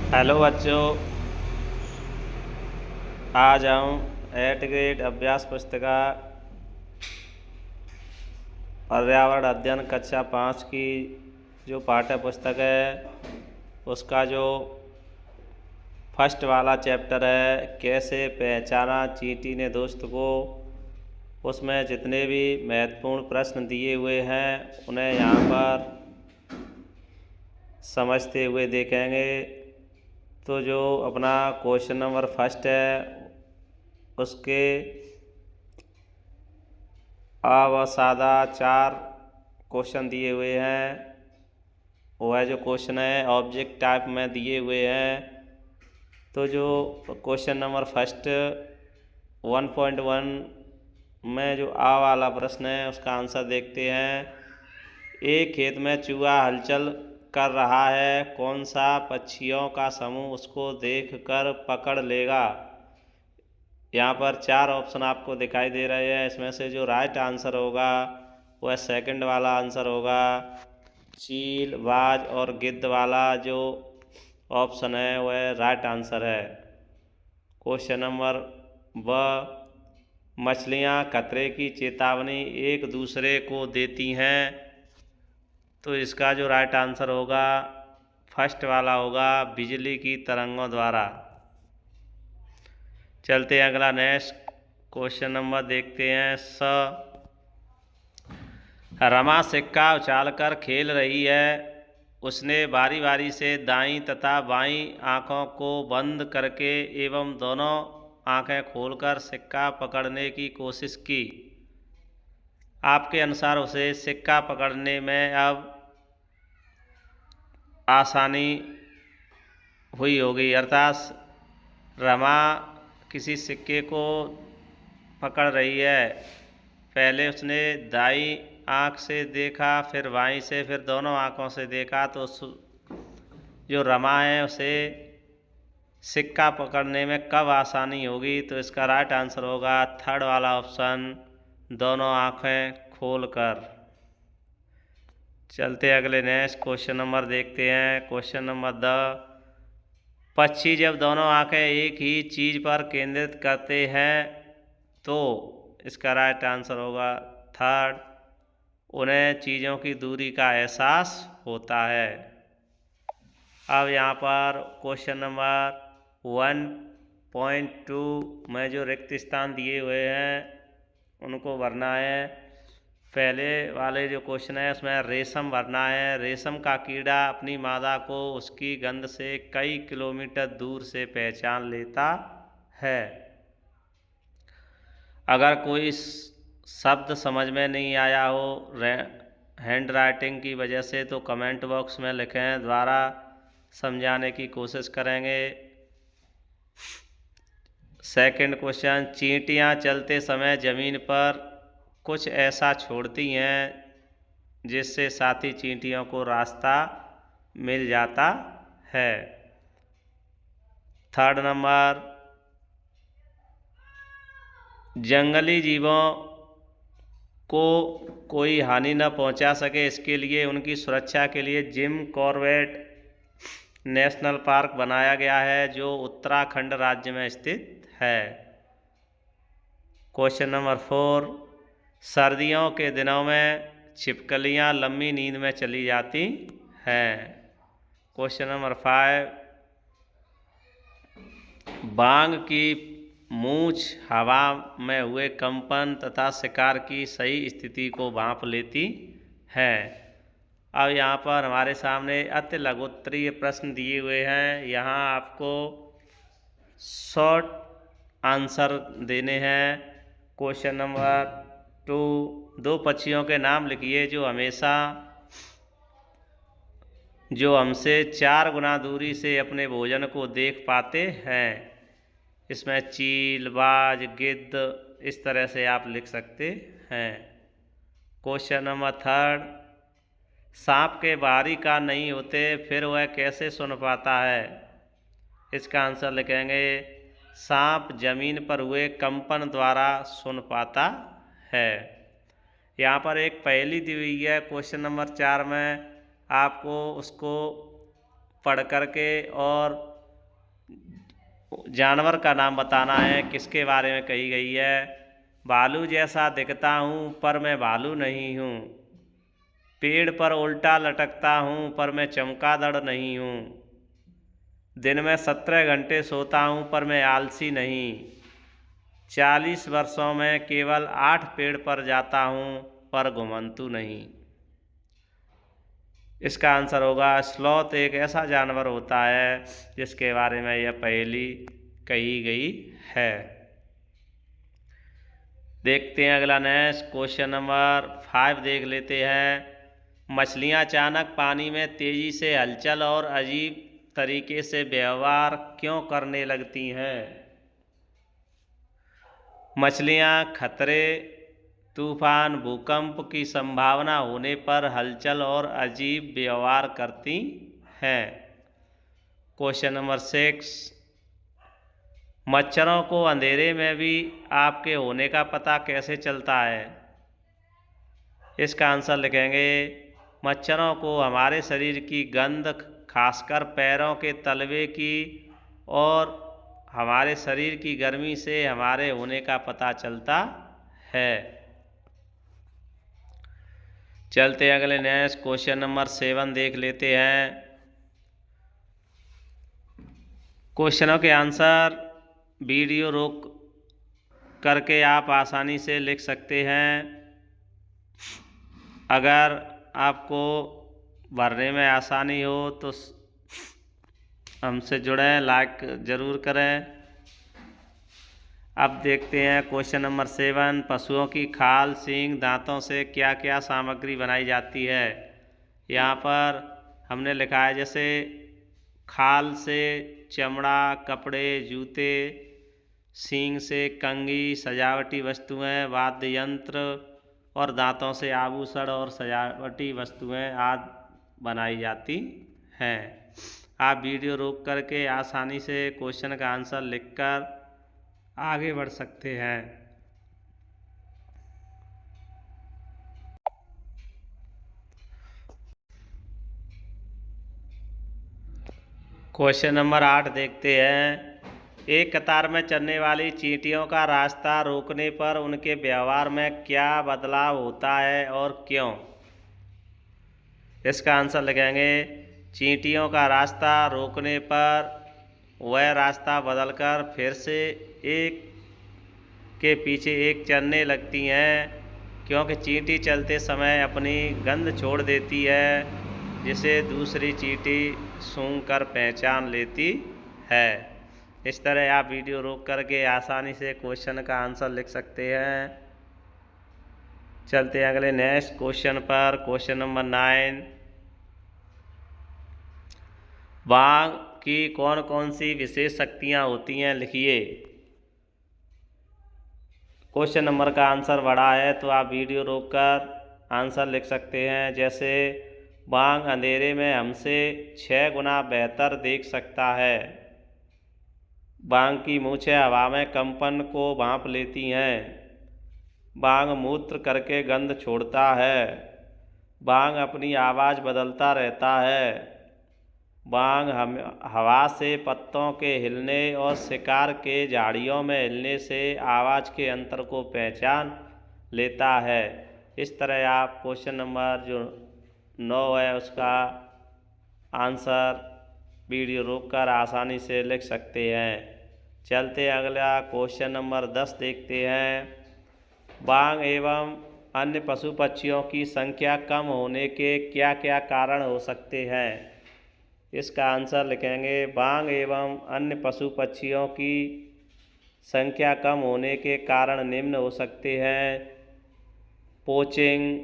Hello बच्चों, आज हम 8th ग्रेड अभ्यास पुस्तिका पर्यावरण अध्ययन कक्षा 5 की जो पाठ्य पुस्तक है उसका जो फर्स्ट वाला चैप्टर है, कैसे पहचाना चींटी ने दोस्त को, उसमें जितने भी महत्वपूर्ण प्रश्न दिए हुए हैं उन्हें यहाँ पर समझते हुए देखेंगे। तो जो अपना क्वेश्चन नंबर फर्स्ट है उसके अ व सादा 4 क्वेश्चन दिए हुए हैं। वह जो क्वेश्चन है ऑब्जेक्ट टाइप में दिए हुए हैं। तो जो क्वेश्चन नंबर फर्स्ट 1.1 में जो आ वाला प्रश्न है उसका आंसर देखते हैं। एक खेत में चूहा हलचल कर रहा है, कौन सा पक्षियों का समूह उसको देखकर पकड़ लेगा। यहाँ पर 4 ऑप्शन आपको दिखाई दे रहे हैं। इसमें से जो राइट आंसर होगा वह सेकंड वाला आंसर होगा। चील, बाज और गिद्ध वाला जो ऑप्शन है वह राइट आंसर है। क्वेश्चन नंबर मछलियाँ खतरे की चेतावनी एक दूसरे को देती हैं। तो इसका जो राइट आंसर होगा फर्स्ट वाला होगा, बिजली की तरंगों द्वारा। चलते हैं अगला नेक्स्ट क्वेश्चन नंबर देखते हैं। रमा सिक्का उछालकर खेल रही है। उसने बारी बारी से दाईं तथा बाईं आंखों को बंद करके एवं दोनों आंखें खोलकर सिक्का पकड़ने की कोशिश की। आपके अनुसार उसे सिक्का पकड़ने में अब आसानी हुई होगी, अर्थात रमा किसी सिक्के को पकड़ रही है। पहले उसने दाईं आँख से देखा, फिर बाईं से, फिर दोनों आँखों से देखा। तो जो रमा है उसे सिक्का पकड़ने में कब आसानी होगी। तो इसका राइट आंसर होगा थर्ड वाला ऑप्शन, दोनों आँखें खोलकर। चलते अगले नेक्स्ट क्वेश्चन नंबर देखते हैं। क्वेश्चन नंबर 10, पक्षी जब दोनों आंखें एक ही चीज़ पर केंद्रित करते हैं तो इसका राइट आंसर होगा थर्ड, उन्हें चीज़ों की दूरी का एहसास होता है। अब यहाँ पर क्वेश्चन नंबर 1.2 में जो रिक्त स्थान दिए हुए हैं उनको भरना है। पहले वाले जो क्वेश्चन है उसमें रेशम भरना है। रेशम का कीड़ा अपनी मादा को उसकी गंध से कई किलोमीटर दूर से पहचान लेता है। अगर कोई शब्द समझ में नहीं आया हो हैंड राइटिंग की वजह से तो कमेंट बॉक्स में लिखें, द्वारा समझाने की कोशिश करेंगे। सेकंड क्वेश्चन, चींटियाँ चलते समय ज़मीन पर कुछ ऐसा छोड़ती हैं जिससे साथी चींटियों को रास्ता मिल जाता है। थर्ड नंबर, जंगली जीवों को कोई हानि न पहुंचा सके इसके लिए उनकी सुरक्षा के लिए जिम कॉर्बेट नेशनल पार्क बनाया गया है जो उत्तराखंड राज्य में स्थित है। क्वेश्चन नंबर 4, सर्दियों के दिनों में छिपकलियां लंबी नींद में चली जाती हैं। क्वेश्चन नंबर 5, बांग की मूंछ हवा में हुए कंपन तथा शिकार की सही स्थिति को भांप लेती है। अब यहाँ पर हमारे सामने अति लघुत्तरीय प्रश्न दिए हुए हैं। यहाँ आपको शॉर्ट आंसर देने हैं। क्वेश्चन नंबर 2, 2 पक्षियों के नाम लिखिए जो हमसे 4 गुना दूरी से अपने भोजन को देख पाते हैं। इसमें चील, बाज, गिद्ध इस तरह से आप लिख सकते हैं। क्वेश्चन नंबर 3, सांप के बाहरी कान नहीं होते फिर वह कैसे सुन पाता है। इसका आंसर लिखेंगे सांप जमीन पर हुए कंपन द्वारा सुन पाता है। यहाँ पर एक पहेली दी हुई है क्वेश्चन नंबर 4 में, आपको उसको पढ़ करके और जानवर का नाम बताना है, किसके बारे में कही गई है। भालू जैसा दिखता हूँ पर मैं भालू नहीं हूँ, पेड़ पर उल्टा लटकता हूँ पर मैं चमगादड़ नहीं हूँ, दिन में 17 घंटे सोता हूँ पर मैं आलसी नहीं, 40 वर्षों में केवल 8 पेड़ पर जाता हूँ पर घुमंतु नहीं। इसका आंसर होगा स्लॉथ एक ऐसा जानवर होता है जिसके बारे में यह पहेली कही गई है। देखते हैं अगला नेक्स्ट क्वेश्चन नंबर 5 देख लेते हैं। मछलियाँ अचानक पानी में तेजी से हलचल और अजीब तरीके से व्यवहार क्यों करने लगती हैं? मछलियाँ खतरे, तूफान, भूकंप की संभावना होने पर हलचल और अजीब व्यवहार करती हैं। क्वेश्चन नंबर 6, मच्छरों को अंधेरे में भी आपके होने का पता कैसे चलता है? इसका आंसर लिखेंगे मच्छरों को हमारे शरीर की गंध, खासकर पैरों के तलवे की, और हमारे शरीर की गर्मी से हमारे होने का पता चलता है। चलते अगले नेक्स्ट क्वेश्चन नंबर 7 देख लेते हैं। क्वेश्चनों के आंसर वीडियो रोक करके आप आसानी से लिख सकते हैं। अगर आपको भरने में आसानी हो तो हमसे जुड़ें, लाइक ज़रूर करें। अब देखते हैं क्वेश्चन नंबर 7, पशुओं की खाल, सींग, दांतों से क्या क्या सामग्री बनाई जाती है? यहाँ पर हमने लिखा है जैसे खाल से चमड़ा, कपड़े, जूते, सींग से कंघी, सजावटी वस्तुएं, वाद्य यंत्र, और दांतों से आभूषण और सजावटी वस्तुएं आदि बनाई जाती हैं। आप वीडियो रोक करके आसानी से क्वेश्चन का आंसर लिखकर आगे बढ़ सकते हैं। क्वेश्चन नंबर 8 देखते हैं। एक कतार में चलने वाली चींटियों का रास्ता रोकने पर उनके व्यवहार में क्या बदलाव होता है और क्यों? इसका आंसर लिखेंगे चींटियों का रास्ता रोकने पर वह रास्ता बदलकर फिर से एक के पीछे एक चलने लगती हैं, क्योंकि चींटी चलते समय अपनी गंध छोड़ देती है जिसे दूसरी चींटी सूंघकर पहचान लेती है। इस तरह आप वीडियो रोक करके आसानी से क्वेश्चन का आंसर लिख सकते हैं। चलते हैं अगले नेक्स्ट क्वेश्चन पर। क्वेश्चन नंबर 9, बाघ की कौन कौन सी विशेष शक्तियाँ होती हैं? लिखिए। क्वेश्चन नंबर का आंसर बड़ा है तो आप वीडियो रोककर आंसर लिख सकते हैं। जैसे बाघ अंधेरे में हमसे 6 गुना बेहतर देख सकता है। बाघ की मूंछें हवा में कंपन को भांप लेती हैं। बाघ मूत्र करके गंध छोड़ता है। बाघ अपनी आवाज़ बदलता रहता है। बाघ हवा से पत्तों के हिलने और शिकार के झाड़ियों में हिलने से आवाज़ के अंतर को पहचान लेता है। इस तरह आप क्वेश्चन नंबर जो 9 है उसका आंसर वीडियो रोककर आसानी से लिख सकते हैं। चलते अगला क्वेश्चन नंबर 10 देखते हैं। बाघ एवं अन्य पशु पक्षियों की संख्या कम होने के क्या क्या कारण हो सकते हैं? इसका आंसर लिखेंगे बाघ एवं अन्य पशु पक्षियों की संख्या कम होने के कारण निम्न हो सकते हैं। पोचिंग,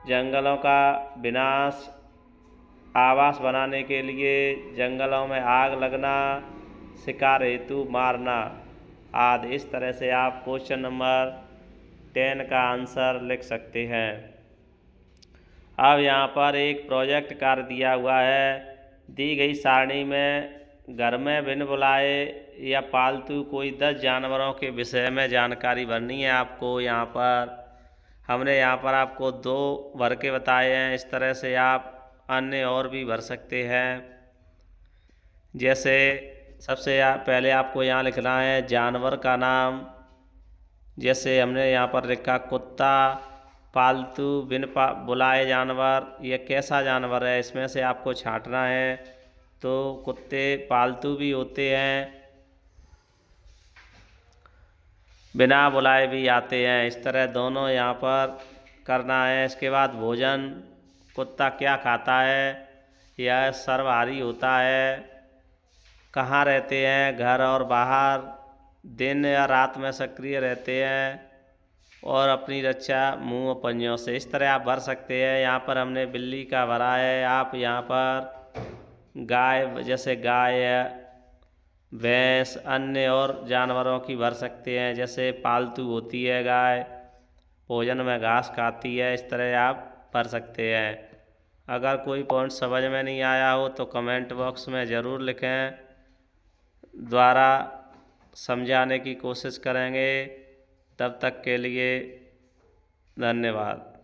जंगलों का विनाश, आवास बनाने के लिए जंगलों में आग लगना, शिकार हेतु मारना आदि। इस तरह से आप क्वेश्चन नंबर 10 का आंसर लिख सकते हैं। अब यहाँ पर एक प्रोजेक्ट कार्य दिया हुआ है। दी गई सारणी में घर में बिन बुलाए या पालतू कोई 10 जानवरों के विषय में जानकारी भरनी है आपको। यहाँ पर हमने आपको 2 भर के बताए हैं। इस तरह से आप अन्य और भी भर सकते हैं। जैसे सबसे पहले आपको यहाँ लिखना है जानवर का नाम। जैसे हमने यहाँ पर लिखा कुत्ता, पालतू बिन बुलाए जानवर। यह कैसा जानवर है, इसमें से आपको छांटना है। तो कुत्ते पालतू भी होते हैं, बिना बुलाए भी आते हैं। इस तरह दोनों यहाँ पर करना है। इसके बाद भोजन, कुत्ता क्या खाता है, यह सर्वहारी होता है। कहाँ रहते हैं, घर और बाहर, दिन या रात में सक्रिय रहते हैं, और अपनी रक्षा मुंह और पंजों से। इस तरह आप भर सकते हैं। यहाँ पर हमने बिल्ली का भरा है। आप यहाँ पर गाय, जैसे गाय या भैंस, अन्य और जानवरों की भर सकते हैं। जैसे पालतू होती है गाय, भोजन में घास खाती है। इस तरह आप भर सकते हैं। अगर कोई पॉइंट समझ में नहीं आया हो तो कमेंट बॉक्स में ज़रूर लिखें, द्वारा समझाने की कोशिश करेंगे। तब तक के लिए धन्यवाद।